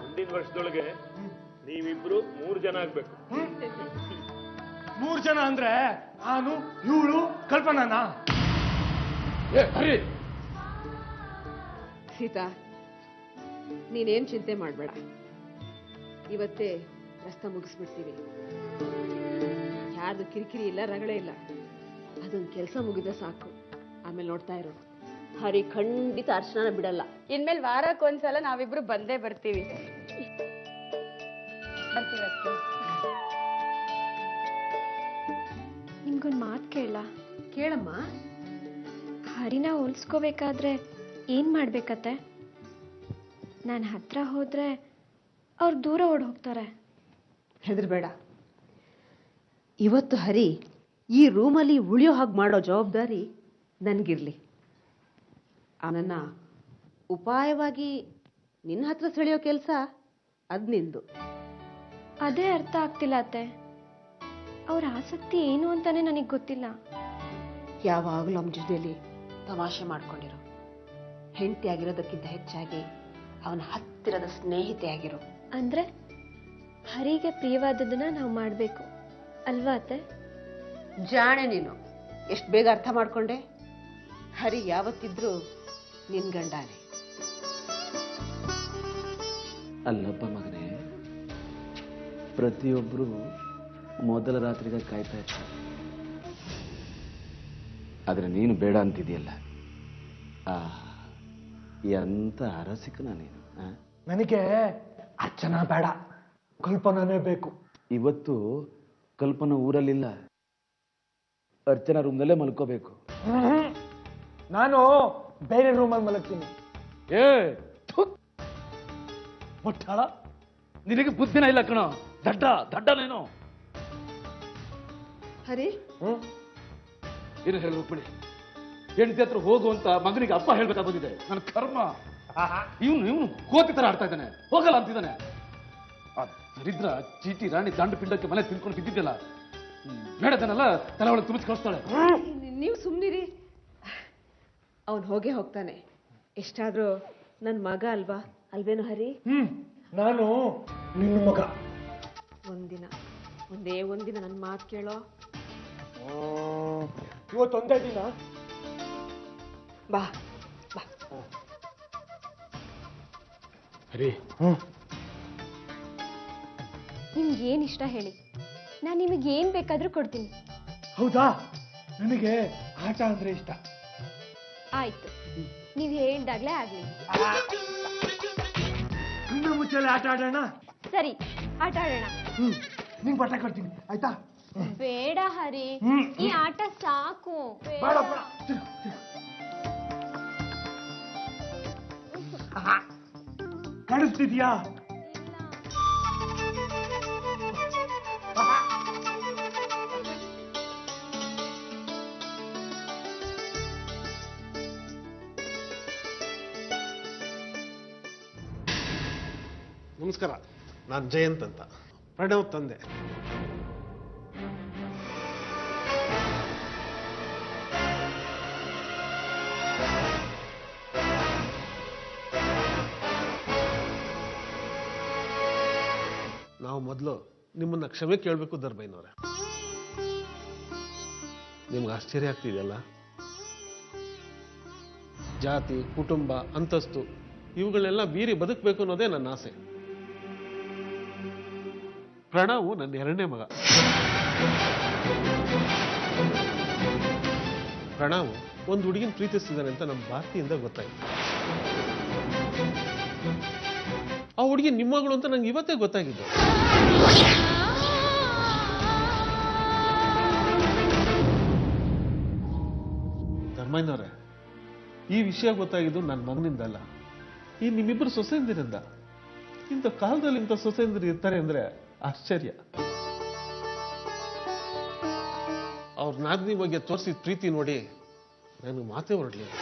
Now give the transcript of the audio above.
ಮುಂದಿನ ವರ್ಷದೊಳಗೆ ನೀವಿಬ್ರು 3 ಜನ ಆಗ್ಬೇಕು. 3 ಜನ ಅಂದ್ರೆ ನಾನು, ಇವಳು, ಕಲ್ಪನಾನ. ಸೀತಾ, ನೀನೇನ್ ಚಿಂತೆ ಮಾಡ್ಬೇಡ. ಇವತ್ತೇ ರಸ್ತೆ ಮುಗಿಸ್ಬಿಡ್ತೀವಿ. ಯಾರ್ದು ಕಿರಿಕಿರಿ ಇಲ್ಲ, ರಗಳೆ ಇಲ್ಲ. ಅದೊಂದು ಕೆಲಸ ಮುಗಿದ ಸಾಕು. ಆಮೇಲೆ ನೋಡ್ತಾ ಇರೋ. ಹರಿ ಖಂಡಿತ ಅರ್ಚನಾನ ಬಿಡಲ್ಲ. ಇನ್ಮೇಲೆ ವಾರಕ್ಕೊಂದ್ಸಲ ನಾವಿಬ್ರು ಬಂದೇ ಬರ್ತೀವಿ. ನಿಮ್ಗೊಂದು ಮಾತು ಕೇಳಮ್ಮ. ಹರಿನ ಹೋಲಿಸ್ಕೋಬೇಕಾದ್ರೆ ಏನು ಮಾಡ್ಬೇಕತ್ತೆ? ನಾನು ಹತ್ರ ಹೋದ್ರೆ ಅವ್ರು ದೂರ ಓಡ್ ಹೋಗ್ತಾರೆ. ಹೆದರ್ಬೇಡ. ಇವತ್ತು ಹರಿ ಈ ರೂಮಲ್ಲಿ ಉಳಿಯೋ ಹಾಗೆ ಮಾಡೋ ಜವಾಬ್ದಾರಿ ನನಗಿರ್ಲಿ. ಅವನನ್ನ ಉಪಾಯವಾಗಿ ನಿನ್ನ ಹತ್ರ ಸೆಳೆಯೋ ಕೆಲಸ ಅದು ನಿಂದು. ಅದೇ ಅರ್ಥ ಆಗ್ತಿಲ್ಲ ಅತ್ತೆ. ಅವ್ರ ಆಸಕ್ತಿ ಏನು ಅಂತಾನೆ ನನಗೆ ಗೊತ್ತಿಲ್ಲ. ಯಾವಾಗಲೂ ಅವನ ಜೊತೆಯಲ್ಲಿ ತಮಾಷೆ ಮಾಡ್ಕೊಂಡಿರೋ. ಹೆಂಡತಿ ಆಗಿರೋದಕ್ಕಿಂತ ಹೆಚ್ಚಾಗಿ ಅವನ ಹತ್ತಿರದ ಸ್ನೇಹಿತೆ ಆಗಿರೋ. ಅಂದ್ರೆ ಹರಿಗೆ ಪ್ರಿಯವಾದದನ್ನ ನಾವು ಮಾಡಬೇಕು ಅಲ್ವಾ ಅತ್ತೆ? ಜಾಣೆ ನೀನು. ಎಷ್ಟು ಬೇಗ ಅರ್ಥ ಮಾಡ್ಕೊಂಡೆ. ಹರಿ ಯಾವತ್ತಿದ್ರೂ ನಿನ್ ಗಂಡಾನೆ. ಅಲ್ಲಪ್ಪ ಮಗನೇ, ಪ್ರತಿಯೊಬ್ಬರು ಮೊದಲ ರಾತ್ರಿಗೆ ಕಾಯ್ತಾ ಇರ್ತಾರೆ. ಆದ್ರೆ ನೀನು ಬೇಡ ಅಂತಿದೆಯಲ್ಲ. ಎಂತ ಅರಸಿಕನ ನೀನು. ನನಗೆ ಅರ್ಚನಾ ಬೇಡ, ಕಲ್ಪನಾನೇ ಬೇಕು. ಇವತ್ತು ಕಲ್ಪನಾ ಊರಲ್ಲಿಲ್ಲ, ಅರ್ಚನಾ ರೂಮ್ನಲ್ಲೇ ಮಲ್ಕೋಬೇಕು. ನಾನು ಬೇರೆ ರೂಮಲ್ಲಿ ಮಲಗ್ತೀನಿ. ಮುಟ್ಟಾಳ, ನಿನಗೆ ಬುದ್ಧಿನ ಇಲ್ಲ ಕಣ. ದಡ್ಡ ನೀನು. ಹರಿ, ಏನು ಹೇಳ್ಬಿಡಿ. ಹೆಂಡತಿ ಹತ್ರ ಹೋಗು ಅಂತ ಮಗನಿಗೆ ಅಪ್ಪ ಹೇಳ್ಬೇಕಾ ಬಂದಿದೆ. ನನ್ನ ಕರ್ಮ. ಇವನು ಕೋತಿ ತರ ಆಡ್ತಾ ಇದ್ದಾನೆ. ಹೋಗಲ್ಲ ಅಂತಿದ್ದಾನೆ. ಆ ದರಿದ್ರ ಚೀಟಿ ರಾಣಿ ದಂಡ ಪಿಂಡಕ್ಕೆ ಮನೆ ತಿನ್ಕೊಂಡು ಬಿದ್ದಿದ್ದಲ್ಲ, ಬೇಡದನ್ನೆಲ್ಲ ತಲೆ ಒಳಗೆ ತುಂಬಿಸಿ ಕಳಿಸ್ತಾಳೆ. ನೀವು ಸುಮ್ಮನಿರಿ. ಅವನು ಹೋಗೇ ಹೋಗ್ತಾನೆ. ಎಷ್ಟಾದ್ರೂ ನನ್ನ ಮಗ ಅಲ್ವಾ? ಅಲ್ವೇನು ಹರಿ? ನಾನು ನಿನ್ನ ಮಗ. ಒಂದೇ ಒಂದಿನ ನನ್ನ ಮಾತು ಕೇಳೋ. ಇವತ್ತೊಂದೇ ದಿನ. ಬಾ ಬಾ. ಹರಿ, ನಿಮ್ಗೆ ಏನು ಇಷ್ಟ ಹೇಳಿ, ನಾನು ನಿಮಗೆ ಏನು ಬೇಕಾದರೂ ಕೊಡ್ತೀನಿ. ಹೌದಾ? ನನಗೆ ಆಟ ಅಂದ್ರೆ ಇಷ್ಟ. ಆಯ್ತು, ನೀವು ಹೇಳ್ದಾಗ್ಲೇ ಆಗ್ಲಿ. ಕಣ್ಣು ಮುಚ್ಚಲೆ ಆಟ ಆಡೋಣ. ಸರಿ, ಆಟ ಆಡೋಣ. ನಿಂಗೆ ಬಟ್ಟೆ ಕೊಡ್ತೀನಿ, ಆಯ್ತಾ? ಬೇಡ ಹರಿ, ಈ ಆಟ ಸಾಕು. ಬೇಡ. ಕಾಣಿಸ್ತಿದ್ಯಾ? ನಮಸ್ಕಾರ, ನಾನು ಜಯಂತ್ ಅಂತ, ಪ್ರಣವ್ ತಂದೆ. ನಾವು ಮೊದಲು ನಿಮ್ಮನ್ನ ಕ್ಷಮೆ ಕೇಳಬೇಕು ದರ್ಬೈನವ್ರೆ. ನಿಮ್ಗೆ ಆಶ್ಚರ್ಯ ಆಗ್ತಿದೆಯಲ್ಲ. ಜಾತಿ, ಕುಟುಂಬ, ಅಂತಸ್ತು ಇವುಗಳನ್ನೆಲ್ಲ ಮೀರಿ ಬದುಕಬೇಕು ಅನ್ನೋದೇ ನನ್ನ ಆಸೆ. ಪ್ರಣವ್ ನನ್ನ 2ನೇ ಮಗ. ಪ್ರಣವ್ ಒಂದು ಹುಡುಗಿನ ಪ್ರೀತಿಸ್ತಿದ್ದಾನೆ ಅಂತ ನಮ್ಮ ಭಾರತಿಯಿಂದ ಗೊತ್ತಾಯ್ತು. ಆ ಹುಡುಗಿ ನಿಮ್ಮ ಮಗಳು ಅಂತ ನಂಗೆ ಇವತ್ತೇ ಗೊತ್ತಾಗಿದ್ದು. ಧರ್ಮಯ್ಯನವ್ರೆ, ಈ ವಿಷಯ ಗೊತ್ತಾಗಿದ್ದು ನನ್ನ ಮಗನಿಂದಲ್ಲ, ಈ ನಿಮ್ಮಿಬ್ಬರು ಸೊಸೆಯಂದಿರಿಂದ. ಇಂಥ ಕಾಲದಲ್ಲಿ ಇಂಥ ಸೊಸೆಯಂದಿರು ಇರ್ತಾರೆ ಅಂದ್ರೆ ಆಶ್ಚರ್ಯ. ಅವ್ರ ನಾದಿನಿ ಬಗ್ಗೆ ತೋರಿಸಿದ ಪ್ರೀತಿ ನೋಡಿ ನನಗೆ ಮಾತೇ ಹೊರಡ್ಲಿಲ್ಲ.